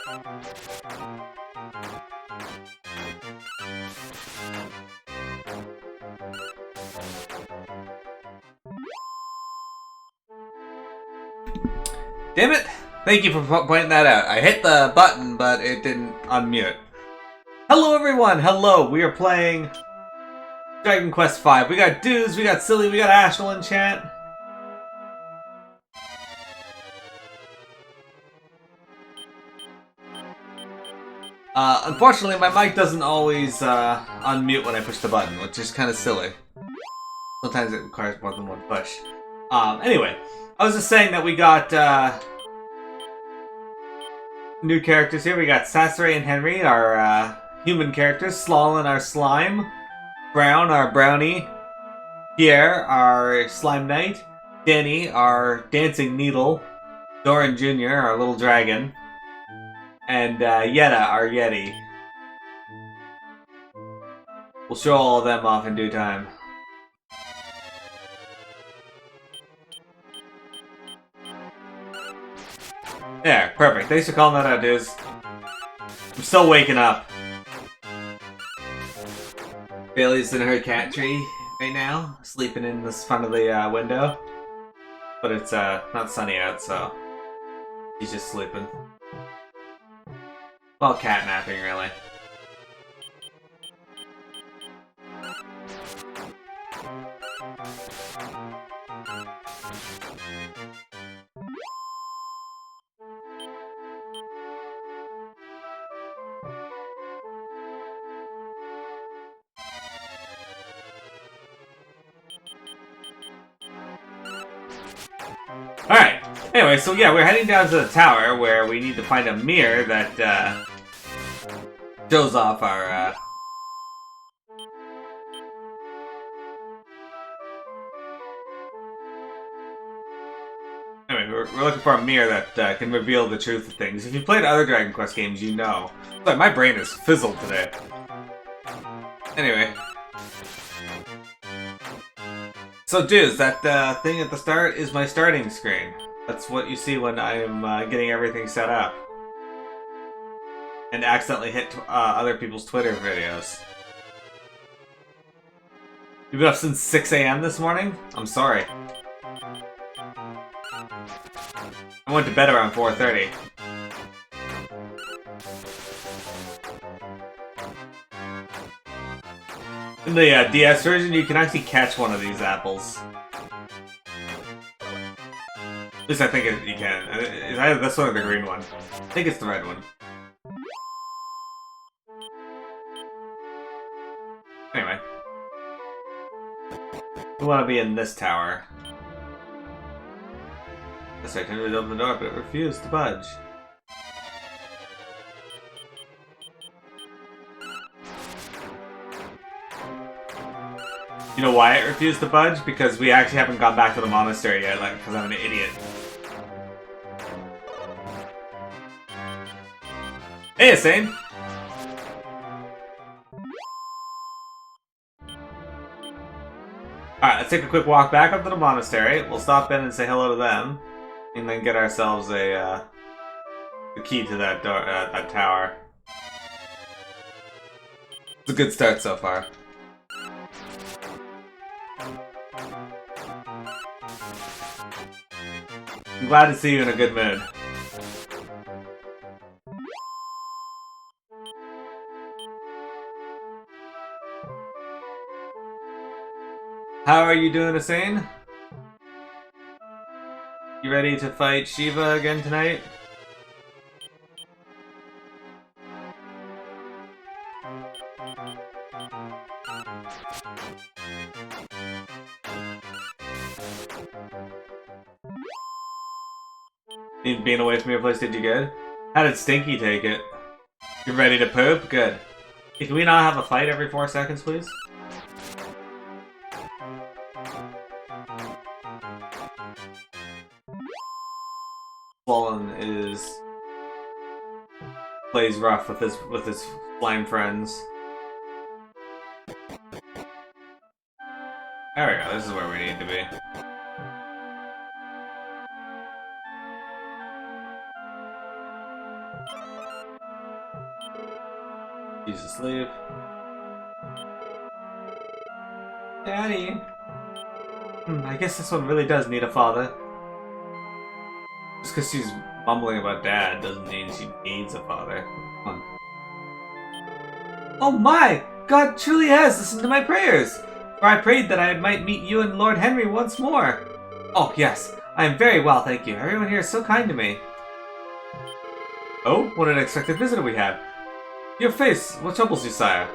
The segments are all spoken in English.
Damn it! Thank you for pointing that out. I hit the button, but it didn't unmute. Hello everyone! Hello! We are playing Dragon Quest V. We got Dudes, we got Silly, we got Ashel in chat. Unfortunately, my mic doesn't always unmute when I push the button, which is kind of silly. Sometimes it requires more than one push. Anyway, I was just saying that we got new characters here. We got Sasori and Henry, our human characters. Slalin, our slime. Brown, our brownie. Pierre, our slime knight. Danny, our dancing needle. Doran Jr., our little dragon. And Yetta, our yeti. We'll show all of them off in due time. There, perfect. Thanks for calling that out, dudes. I'm still waking up. Bailey's in her cat tree right now, sleeping in the front of the window. But it's not sunny out, so she's just sleeping. Well, cat napping, really. Alright, anyway, so yeah, we're heading down to the tower where we need to find a mirror that shows off our Anyway, we're looking for a mirror that can reveal the truth of things. If you played other Dragon Quest games, you know. But my brain is fizzled today. Anyway. So dudes, that thing at the start is my starting screen. That's what you see when I'm getting everything set up. And accidentally hit other people's Twitter videos. You've been up since 6 a.m. this morning? I'm sorry. I went to bed around 4:30. In the DS version, you can actually catch one of these apples. At least I think you can. It's either this one or the green one. I think it's the red one. Anyway. We want to be in this tower. That's right, I tried to open the door, but it refused to budge. You know why it refused to budge? Because we actually haven't gone back to the monastery yet, like, because I'm an idiot. Hey, Asane! Alright, let's take a quick walk back up to the monastery. We'll stop in and say hello to them. And then get ourselves a, the key to that door, that tower. It's a good start so far. I'm glad to see you in a good mood. How are you doing, Asane? You ready to fight Shiva again tonight? Being away from your place did you good? How did Stinky take it? You ready to poop? Good. Hey, can we not have a fight every 4 seconds, please? Swollen plays rough with his slime friends. There we go, this is where we need to be. He's asleep. Daddy. I guess this one really does need a father. Just because she's mumbling about dad doesn't mean she needs a father. Come on. Oh my! God truly has listened to my prayers! For I prayed that I might meet you and Lord Henry once more. Oh yes, I am very well, thank you. Everyone here is so kind to me. Oh, what an unexpected visitor we have. Your face, what troubles you, sire?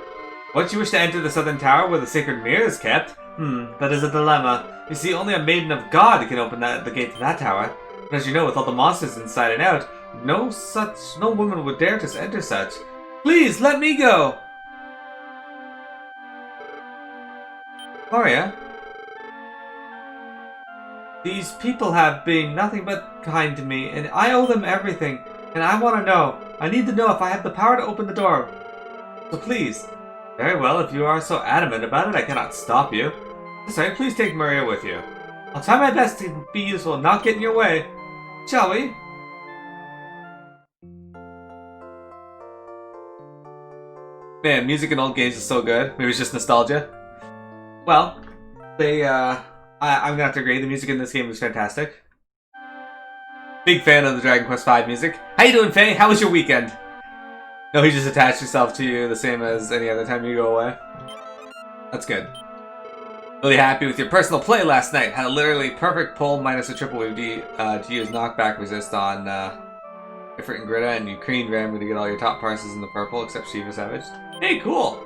Why don't you wish to enter the southern tower where the sacred mirror is kept? That is a dilemma. You see, only a maiden of God can open the gate to that tower. But as you know, with all the monsters inside and out, no woman would dare to enter such. Please, let me go! Gloria? These people have been nothing but kind to me, and I owe them everything. And I want to know. I need to know if I have the power to open the door. So please. Very well, if you are so adamant about it, I cannot stop you. Sorry, please take Maria with you. I'll try my best to be useful and not get in your way. Shall we? Man, music in old games is so good. Maybe it's just nostalgia. Well, I'm gonna have to agree, the music in this game is fantastic. Big fan of the Dragon Quest V music. How you doing, Faye? How was your weekend? No, he just attached himself to you the same as any other time you go away. That's good. Really happy with your personal play last night. Had a literally perfect pull minus a triple wave to use knockback resist on Ifrit and Greta, and you creamed randomly to get all your top prices in the purple except Shiva Savage. Hey, cool!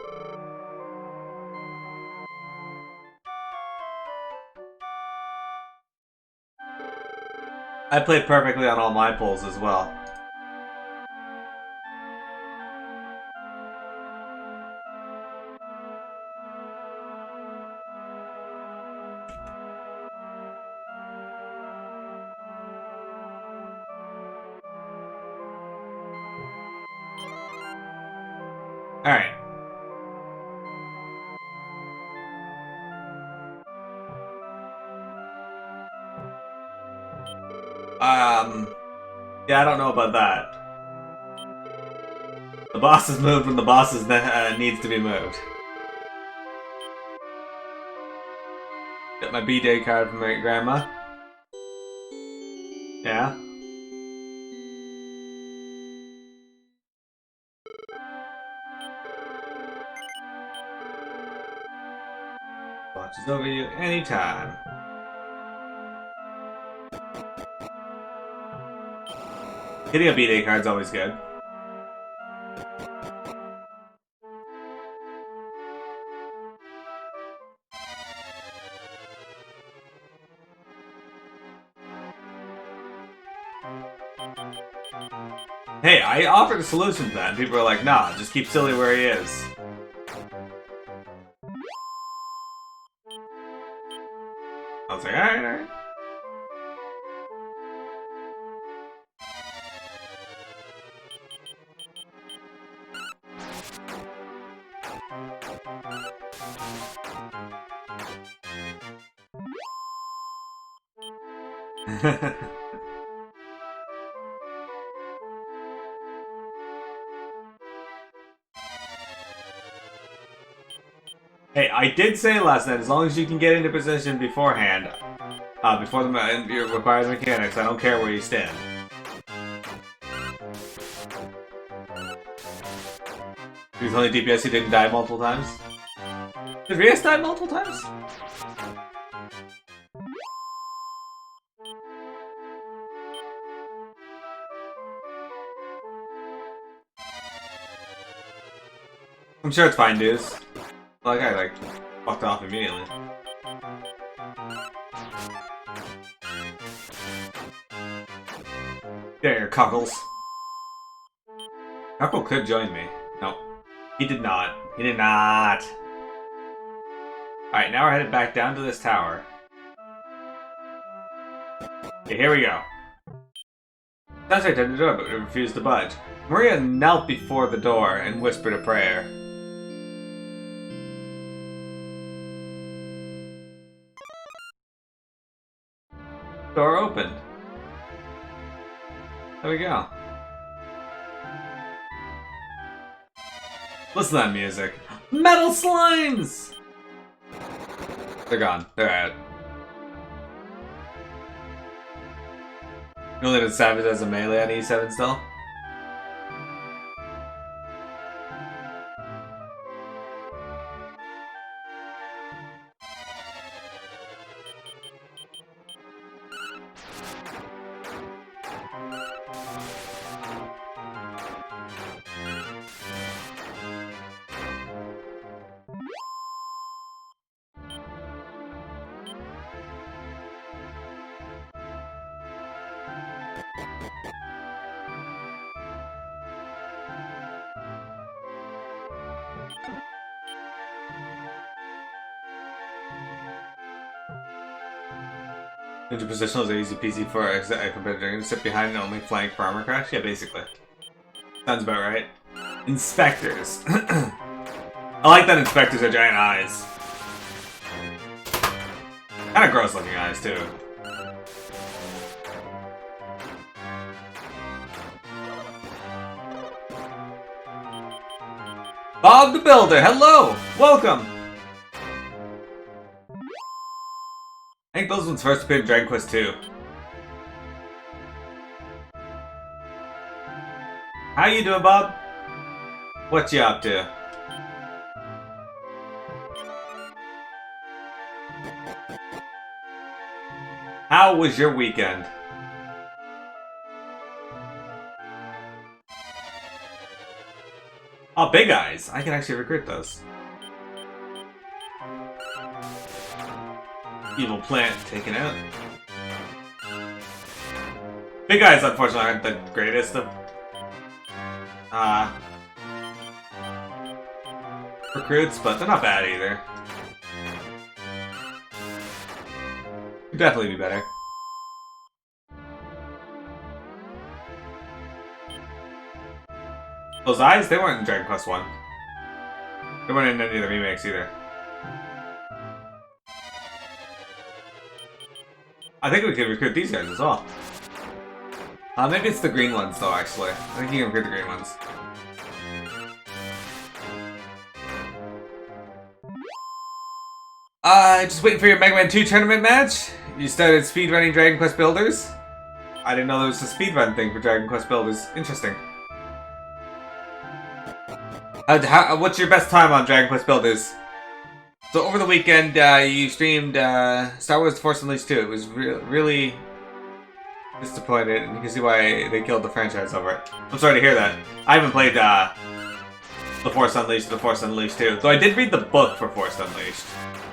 I played perfectly on all my pulls as well. Alright. Yeah, I don't know about that. The boss is moved when the boss is needs to be moved. Got my B-Day card from my grandma. Yeah. Watches over you anytime. Getting a B-Day card's always good. Hey, I offered a solution to that, and people are like, nah, just keep Silly where he is. I was like, alright, alright. Hey, I did say last night, as long as you can get into position beforehand, before you require the mechanics, I don't care where you stand. He's only DPS, he didn't die multiple times. Did Rias die multiple times? I'm sure it's fine, dudes. Well, that guy, fucked off immediately. There, Cockles. Cockle could join me. No. He did not. He did not. Alright, now we're headed back down to this tower. Okay, here we go. That's right, the door, but it refused to budge. Maria knelt before the door and whispered a prayer. Door opened. There we go. Listen to that music. Metal slimes! They're gone. They're out. You only did Savage as a melee on E7 still? Into positional is easy peasy for a competitor. Sit behind and only flank for armor crash? Yeah, basically. Sounds about right. Inspectors. I like that inspectors are giant eyes. Kind of gross looking eyes, too. Bob the Builder, hello! Welcome! I think those ones first appeared in Dragon Quest II. How you doing, Bob? What you up to? How was your weekend? Oh, big eyes. I can actually recruit those. Evil plant taken out. Big eyes, unfortunately, aren't the greatest of recruits, but they're not bad either. Could definitely be better. Those eyes, they weren't in Dragon Quest 1. They weren't in any of the remakes either. I think we could recruit these guys as well. Maybe it's the green ones though, actually. I think you can recruit the green ones. Just waiting for your Mega Man 2 tournament match? You started speedrunning Dragon Quest Builders? I didn't know there was a speedrun thing for Dragon Quest Builders. Interesting. What's your best time on Dragon Quest Builders? So over the weekend, you streamed Star Wars: The Force Unleashed 2. It was really disappointed, and you can see why they killed the franchise over it. I'm sorry to hear that. I haven't played The Force Unleashed, The Force Unleashed 2. Though I did read the book for Force Unleashed.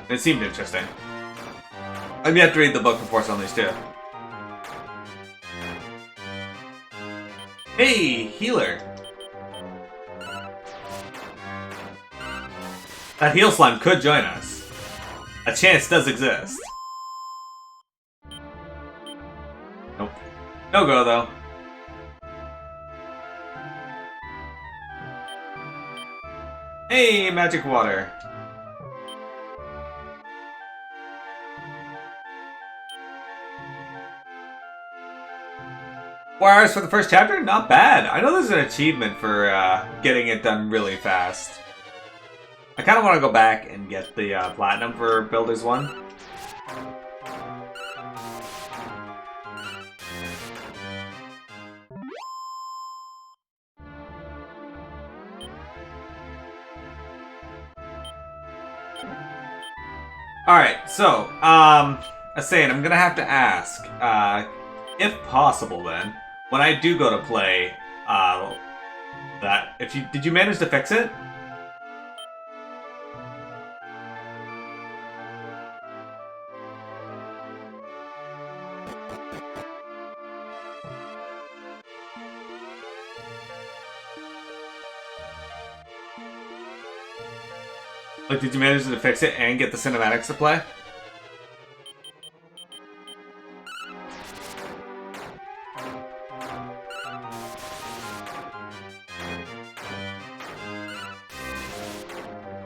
And it seemed interesting. I'm yet to read the book for Force Unleashed 2. Hey, healer! That heal slime could join us. A chance does exist. Nope. No go, though. Hey, magic water. Four hours for the first chapter? Not bad. I know there's an achievement for getting it done really fast. I kind of want to go back and get the platinum for Builders 1. Alright, so, I was saying, I'm gonna have to ask, if possible then, when I do go to play, did you manage to fix it? Like, did you manage to fix it and get the cinematics to play?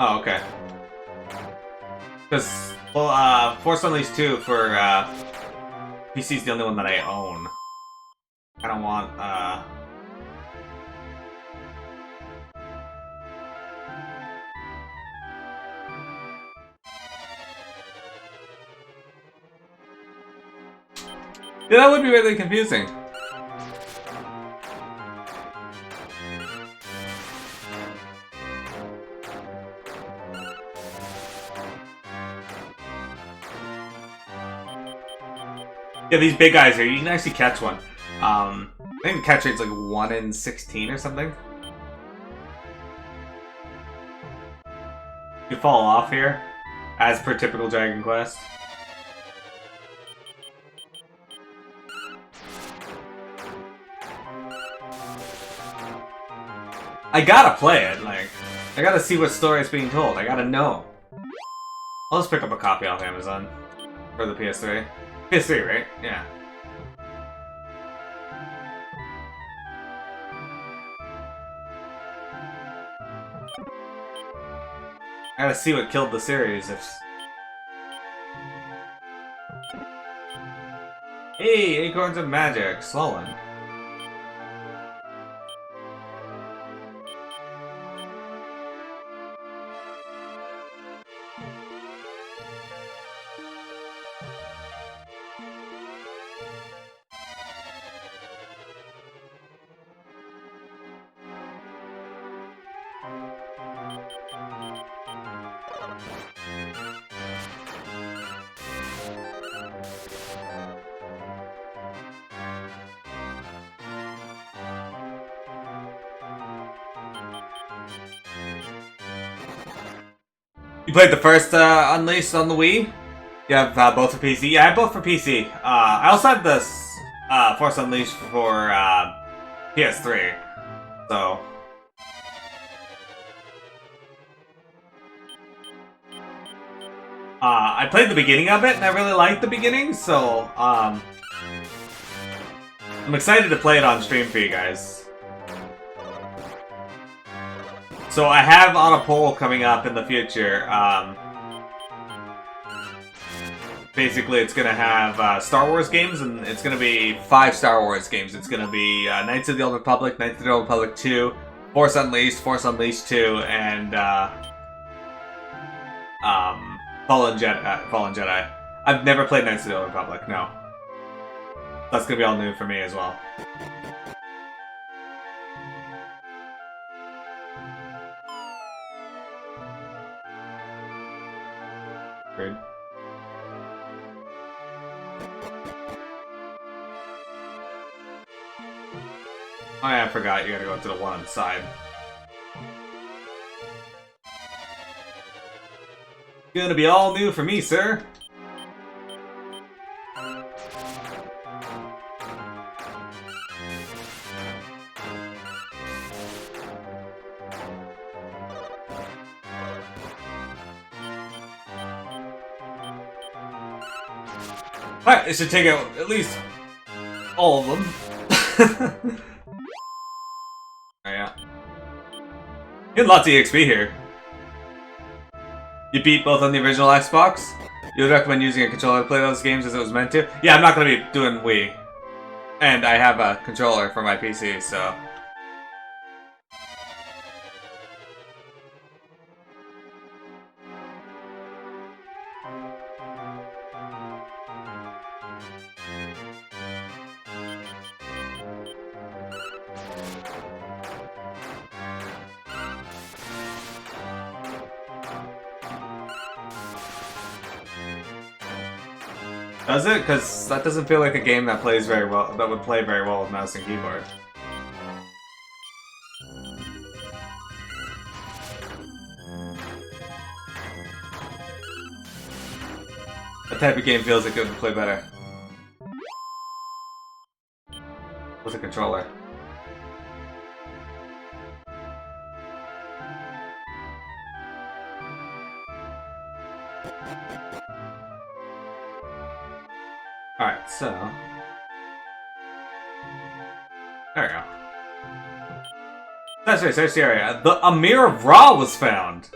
Oh, okay. Because, well, Force Unleashed 2 for, PC is the only one that I own. I don't want, Yeah, that would be really confusing. Yeah, these big guys here, you can actually catch one. I think the catch rate's like 1 in 16 or something. You fall off here, as per typical Dragon Quest. I gotta play it, like, I gotta see what story is being told, I gotta know. I'll just pick up a copy off Amazon for the PS3. PS3, right? Yeah. I gotta see what killed the series. Hey, Acorns of Magic, Slolan. You played the first Unleashed on the Wii? You have both for PC? Yeah, I have both for PC. I also have this Force Unleashed for PS3. So... I played the beginning of it, and I really liked the beginning, so I'm excited to play it on stream for you guys. So I have on a poll coming up in the future. Basically, it's gonna have Star Wars games, and it's gonna be 5 Star Wars games. It's gonna be Knights of the Old Republic, Knights of the Old Republic 2, Force Unleashed 2, and Fallen Jedi. I've never played Knights of the Old Republic. No, that's gonna be all new for me as well. Great. Oh yeah, I forgot. You gotta go to the one on the side. Gonna be all new for me, sir. Alright, it should take out at least all of them. Oh, yeah. You had lots of EXP here. You beat both on the original Xbox? You would recommend using a controller to play those games as it was meant to? Yeah, I'm not going to be doing Wii. And I have a controller for my PC, so... Does it? Because that doesn't feel like a game that plays very well. That would play very well with mouse and keyboard. That type of game feels like it would play better with a controller. Alright, so... There we go. That's right, search the area. The Amir of Ra was found!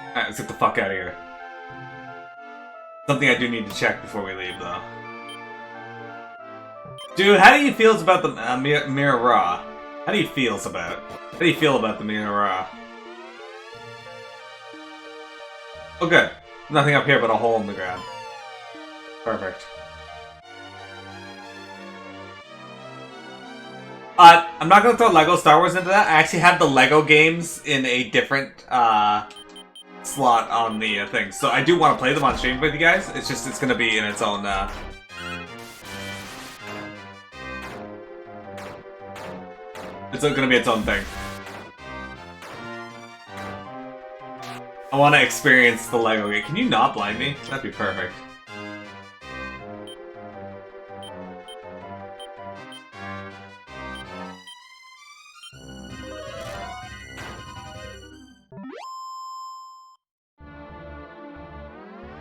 Alright, let's get the fuck out of here. Something I do need to check before we leave, though. Dude, how do you feel about the Mirror Raw? How do you feel about the Mirror Raw? Oh, good. Nothing up here but a hole in the ground. Perfect. I'm not gonna throw Lego Star Wars into that. I actually have the Lego games in a different slot on the thing, so I do want to play them on stream with you guys. It's just it's gonna be in its own. It's gonna be its own thing. I want to experience the Lego game. Can you not blind me? That'd be perfect.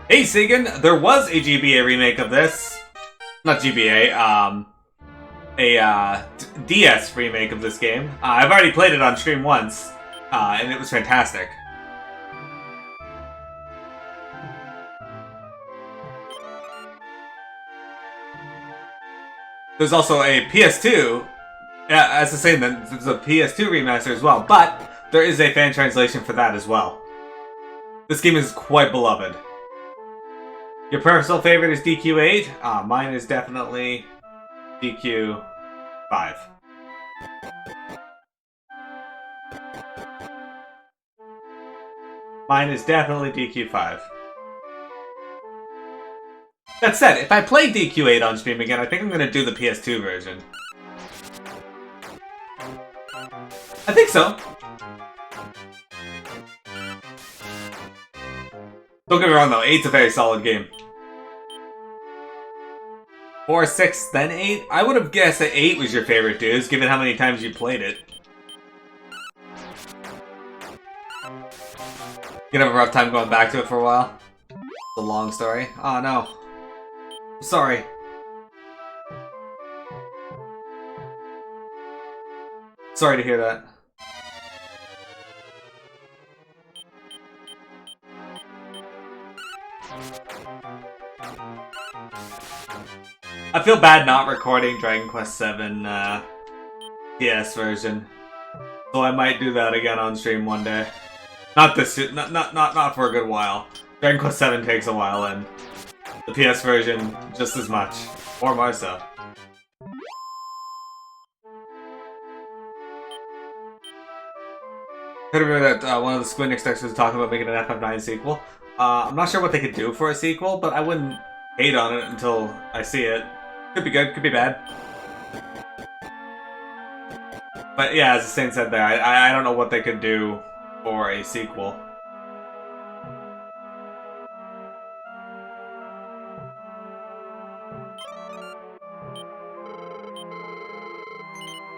Hey Segan, there was a GBA remake of this. Not GBA, a DS remake of this game. I've already played it on stream once, and it was fantastic. There's also a PS2. Yeah, as I say, there's a PS2 remaster as well, but there is a fan translation for that as well. This game is quite beloved. Your personal favorite is DQ8. Mine is definitely DQ5. Mine is definitely DQ5. That said, if I play DQ8 on stream again, I think I'm gonna do the PS2 version. I think so. Don't get me wrong though, 8's a very solid game. 4, 6, then 8? I would have guessed that 8 was your favorite, dudes, given how many times you played it. You have a rough time going back to it for a while? It's a long story. Oh no. Sorry. Sorry to hear that. I feel bad not recording Dragon Quest VII DS version, so I might do that again on stream one day. Not this, not for a good while. Dragon Quest VII takes a while, and the PS version just as much, or more so. Could remember that one of the Square Enix decks was talking about making an FF9 sequel. I'm not sure what they could do for a sequel, but I wouldn't hate on it until I see it. Could be good, could be bad. But yeah, as the Saint said there, I don't know what they could do for a sequel.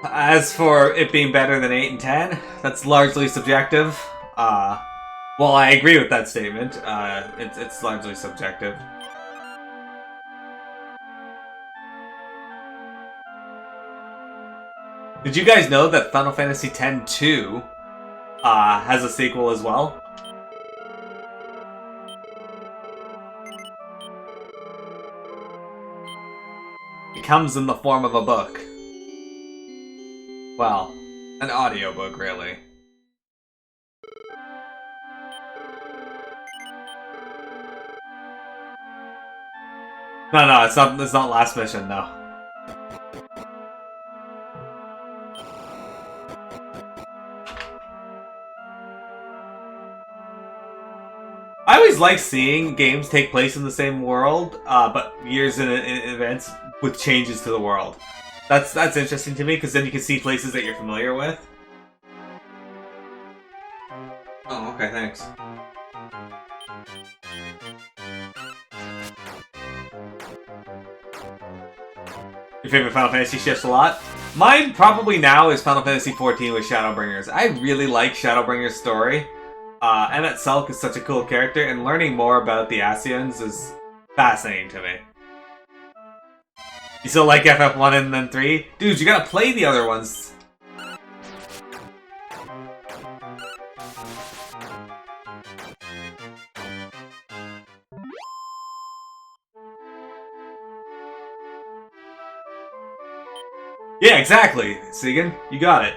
As for it being better than 8 and 10, that's largely subjective. Well, I agree with that statement. It's largely subjective. Did you guys know that Final Fantasy X-2 has a sequel as well? It comes in the form of a book. Well, an audiobook, really. No, it's not last mission, no. I always like seeing games take place in the same world, but years in events with changes to the world. That's interesting to me, because then you can see places that you're familiar with. Oh, okay, thanks. Your favorite Final Fantasy shifts a lot? Mine probably now is Final Fantasy XIV with Shadowbringers. I really like Shadowbringers' story. Emmett Selk is such a cool character, and learning more about the Ascians is fascinating to me. You still like FF1 and then 3? Dude, you gotta play the other ones. Yeah, exactly, Segan. You got it.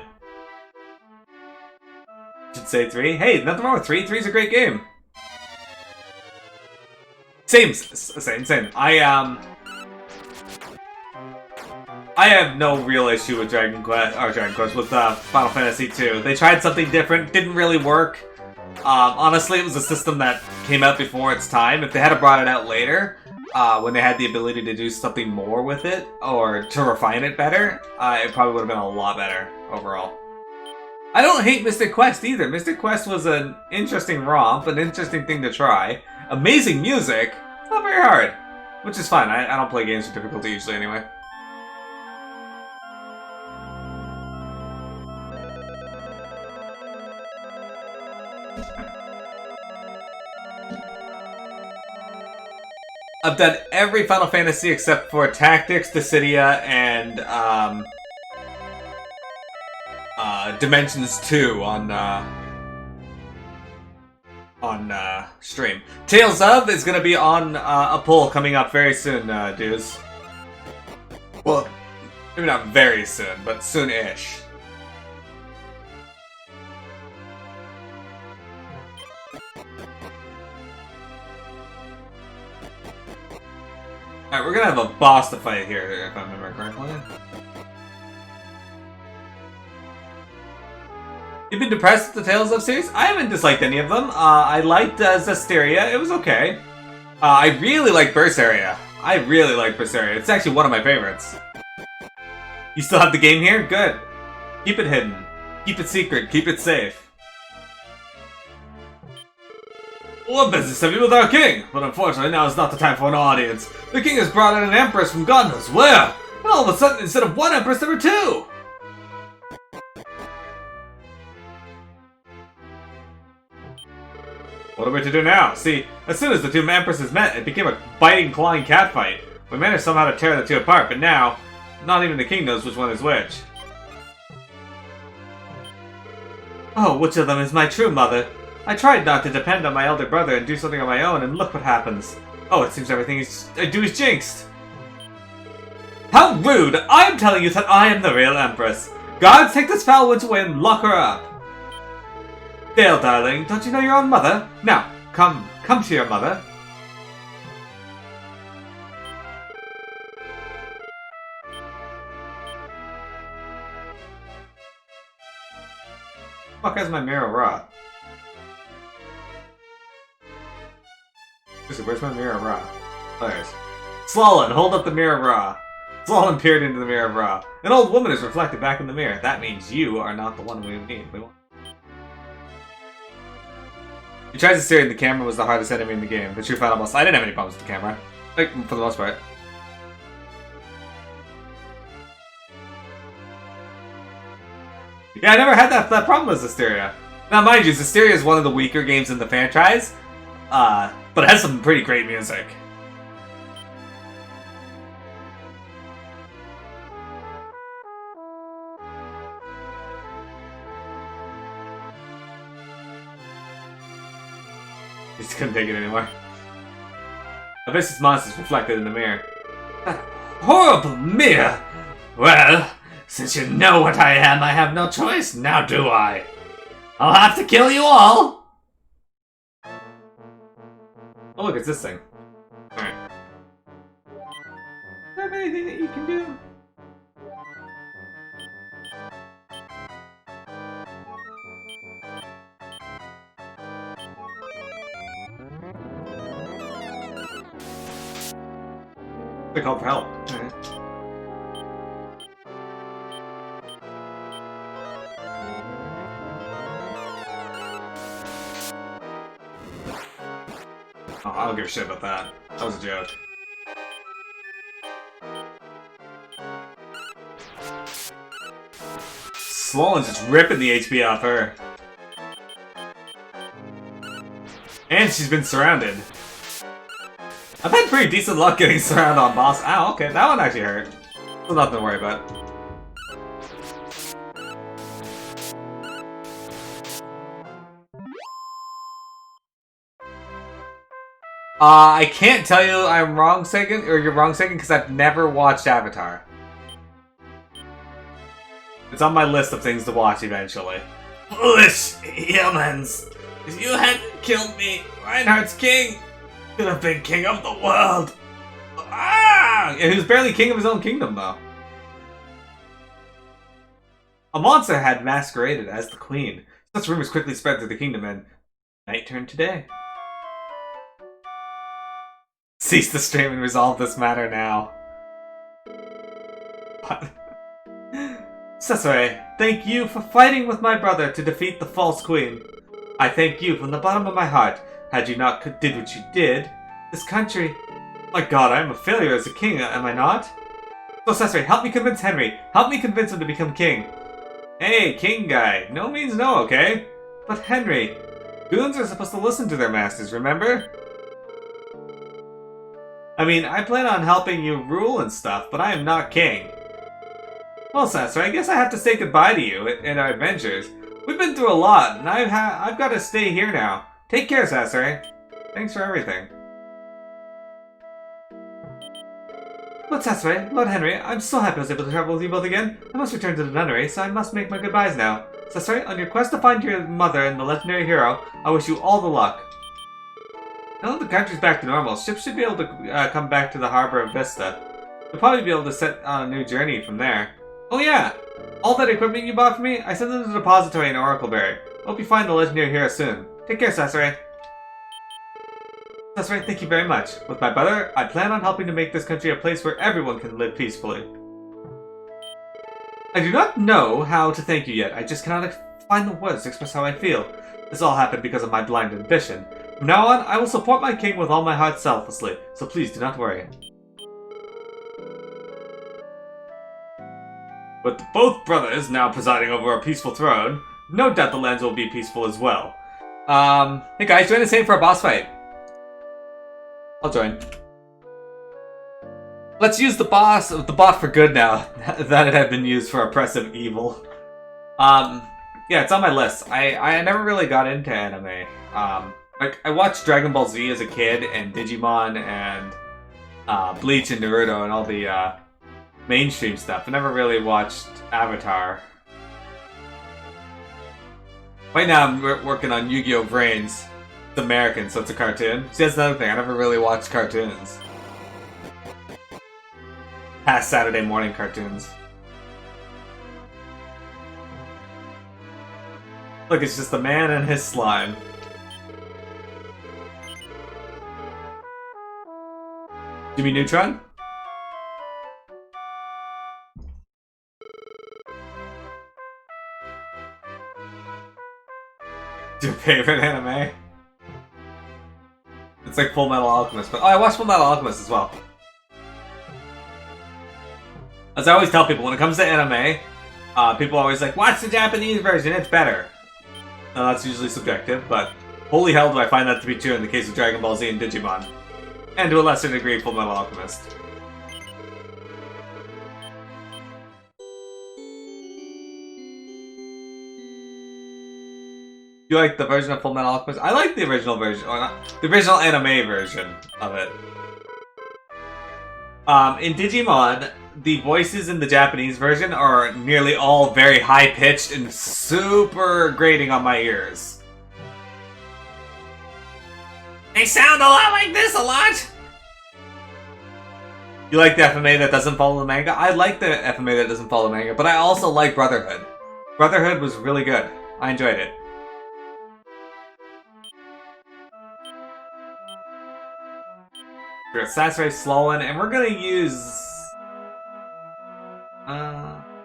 Should say 3. Hey, nothing wrong with 3. 3's a great game. Same. I have no real issue with Dragon Quest, with Final Fantasy 2. They tried something different, didn't really work. Honestly, it was a system that came out before its time. If they had brought it out later, when they had the ability to do something more with it, or to refine it better, it probably would have been a lot better overall. I don't hate Mystic Quest either. Mystic Quest was an interesting romp, an interesting thing to try. Amazing music, not very hard, which is fine. I don't play games with difficulty usually anyway. I've done every Final Fantasy except for Tactics, Dissidia, and Dimensions 2 on stream. Tales of is gonna be on a poll coming up very soon, dudes. Well, maybe not very soon, but soon-ish. Alright, we're gonna have a boss to fight here, if I remember correctly. You've been depressed with the Tales of series? I haven't disliked any of them. I liked Zestiria. It was okay. I really like Berseria. It's actually one of my favorites. You still have the game here? Good. Keep it hidden. Keep it secret. Keep it safe. What business have you with our king? But unfortunately, now is not the time for an audience. The king has brought in an empress from God knows where. And all of a sudden, instead of one empress, there were 2. What are we to do now? See, as soon as the 2 empresses met, it became a biting, clawing catfight. We managed somehow to tear the 2 apart, but now, not even the king knows which one is which. Oh, which of them is my true mother? I tried not to depend on my elder brother and do something on my own, and look what happens. Oh, it seems everything I do is jinxed. How rude! I am telling you that I am the real Empress. Guards, take this foul witch away and lock her up. Dale, darling, don't you know your own mother? Now, come to your mother. Fuck has my mirror raw? Where's my mirror raw? There's. Slalin, hold up the mirror raw. Slalin peered into the mirror of Ra. An old woman is reflected back in the mirror. That means you are not the one we need. He tries to stare at the camera was the hardest enemy in the game. The true final boss. I didn't have any problems with the camera. Like, for the most part. Yeah, I never had that problem with Zestiria. Now, mind you, Zestiria is one of the weaker games in the franchise. But it has some pretty great music. I just couldn't take it anymore. Abyssus monsters reflected in the mirror. That horrible mirror! Well, since you know what I am, I have no choice, now do I? I'll have to kill you all! Oh look, it's this thing. Alright. Do you have anything that you can do? They called for help. Alright. Oh, I don't give a shit about that. That was a joke. Swollen's just ripping the HP off her. And she's been surrounded. I've had pretty decent luck getting surrounded on boss. Ow, okay, that one actually hurt. So nothing to worry about. I can't tell you I'm wrong, Sagan, or you're wrong, Sagan, because I've never watched Avatar. It's on my list of things to watch eventually. Foolish humans! If you hadn't killed me, Reinhardt's king could have been king of the world! Ah! He was barely king of his own kingdom, though. A monster had masqueraded as the queen. Such rumors quickly spread through the kingdom, and night turned to day. Cease the stream and resolve this matter now. What? Cesare, thank you for fighting with my brother to defeat the false queen. I thank you from the bottom of my heart. Had you not did what you did, this country... My god, I am a failure as a king, am I not? So Cesare, help me convince Henry. Help me convince him to become king. Hey, king guy, no means no, okay? But Henry, goons are supposed to listen to their masters, remember? I mean, I plan on helping you rule and stuff, but I am not king. Well, Cesare, I guess I have to say goodbye to you and our adventures. We've been through a lot, and I've got to stay here now. Take care, Cesare. Thanks for everything. But Cesare, Lord Henry, I'm so happy I was able to travel with you both again. I must return to the nunnery, so I must make my goodbyes now. Cesare, on your quest to find your mother and the legendary hero, I wish you all the luck. Now that the country's back to normal, ships should be able to come back to the harbor of Vista. You'll probably be able to set on a new journey from there. Oh yeah! All that equipment you bought for me, I sent them to the depository in Oracleberry. Hope you find the legendary hero soon. Take care, Cesare. Cesare, thank you very much. With my brother, I plan on helping to make this country a place where everyone can live peacefully. I do not know how to thank you yet. I just cannot find the words to express how I feel. This all happened because of my blind ambition. From now on, I will support my king with all my heart selflessly, so please do not worry. With both brothers now presiding over a peaceful throne, no doubt the lands will be peaceful as well. Hey guys, join us in for a boss fight. I'll join. Let's use the bot for good now, that it had been used for oppressive evil. Yeah, it's on my list. I never really got into anime. Like, I watched Dragon Ball Z as a kid, and Digimon, and Bleach and Naruto, and all the mainstream stuff. I never really watched Avatar. Right now I'm working on Yu-Gi-Oh! Brains. It's American, so it's a cartoon. See, that's another thing. I never really watched cartoons. Past Saturday morning cartoons. Look, it's just a man and his slime. Jimmy Neutron? Your favorite anime? It's like Full Metal Alchemist, but I watched Full Metal Alchemist as well. As I always tell people, when it comes to anime, people are always like, watch the Japanese version, it's better. Now that's usually subjective, but holy hell do I find that to be true in the case of Dragon Ball Z and Digimon. And to a lesser degree, Full Metal Alchemist. You like the version of Full Metal Alchemist? I like the original version, or not, the original anime version of it. In Digimon, the voices in the Japanese version are nearly all very high-pitched and super grating on my ears. They sound a lot like this a lot! You like the FMA that doesn't follow the manga? I like the FMA that doesn't follow the manga, but I also like Brotherhood. Brotherhood was really good. I enjoyed it. We're at Sasori Slolin, and we're gonna use...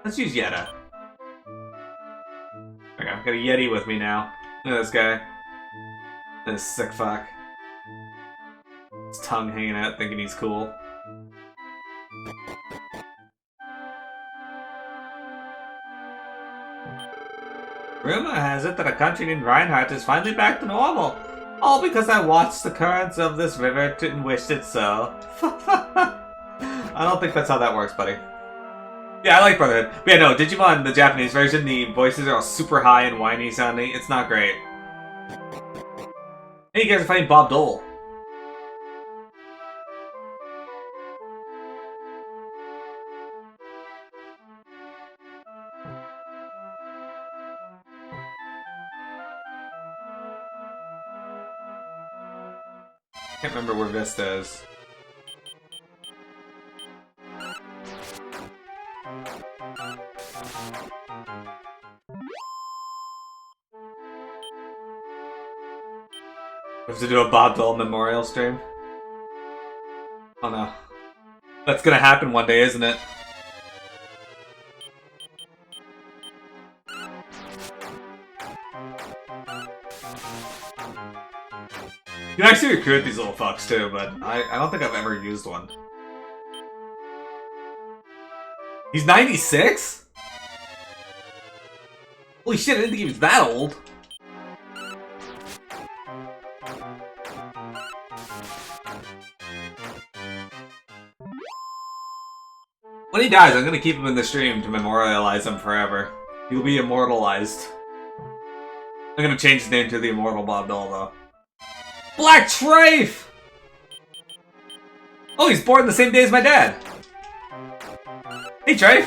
let's use Yetta. Okay, I've got a Yeti with me now. Look at this guy. This sick fuck. His tongue hanging out, thinking he's cool. Rumor has it that a country named Reinhardt is finally back to normal. All because I watched the currents of this river and wished it so. I don't think that's how that works, buddy. Yeah, I like Brotherhood. But yeah, no, Digimon, the Japanese version, the voices are all super high and whiny sounding. It's not great. Hey, you guys are fighting Bob Dole. Can't remember where Vista is. We have to do a Bob Dole memorial stream. Oh no. That's gonna happen one day, isn't it? You can actually recruit these little fucks too, but I don't think I've ever used one. He's 96? Holy shit, I didn't think he was that old. When he dies, I'm gonna keep him in the stream to memorialize him forever. He'll be immortalized. I'm gonna change his name to the Immortal Bob Dole, though. Black Trafe! Oh, he's born the same day as my dad. Hey, Trafe!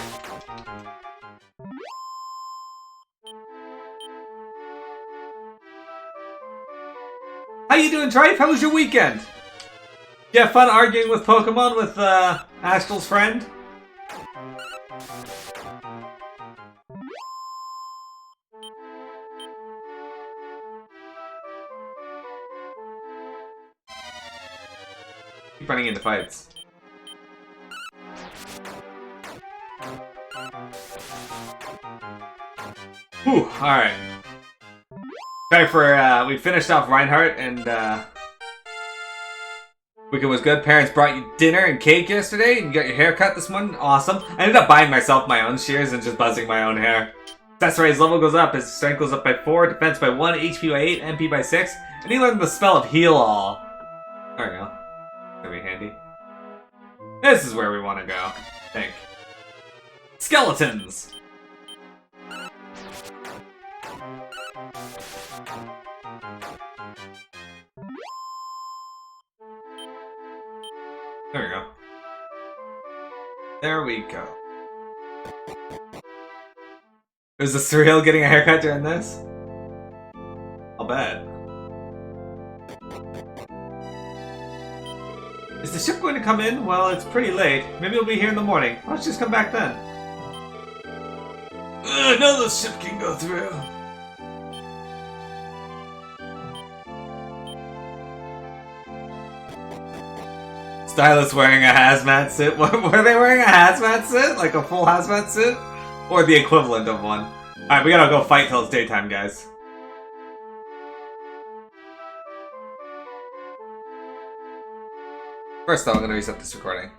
How you doing, Trafe? How was your weekend? You have fun arguing with Pokemon with Astral's friend? Keep running into fights. Whew, alright. Time for, we finished off Reinhardt and, weekend was good. Parents brought you dinner and cake yesterday, and you got your hair cut this morning. Awesome. I ended up buying myself my own shears and just buzzing my own hair. Sasori's level goes up, his strength goes up by 4, defense by 1, HP by 8, MP by 6, and he learned the spell of Heal All. There we go. Gonna be handy. This is where we want to go, I think. Skeletons! There we go. There we go. Is the surreal getting a haircut during this? I'll bet. Is the ship going to come in? Well, it's pretty late. Maybe it'll be here in the morning. Why don't you just come back then? No, the ship can go through. Stylus wearing a hazmat suit. Were they wearing a hazmat suit? Like a full hazmat suit? Or the equivalent of one? Alright, we gotta go fight till it's daytime, guys. First though, I'm gonna reset this recording.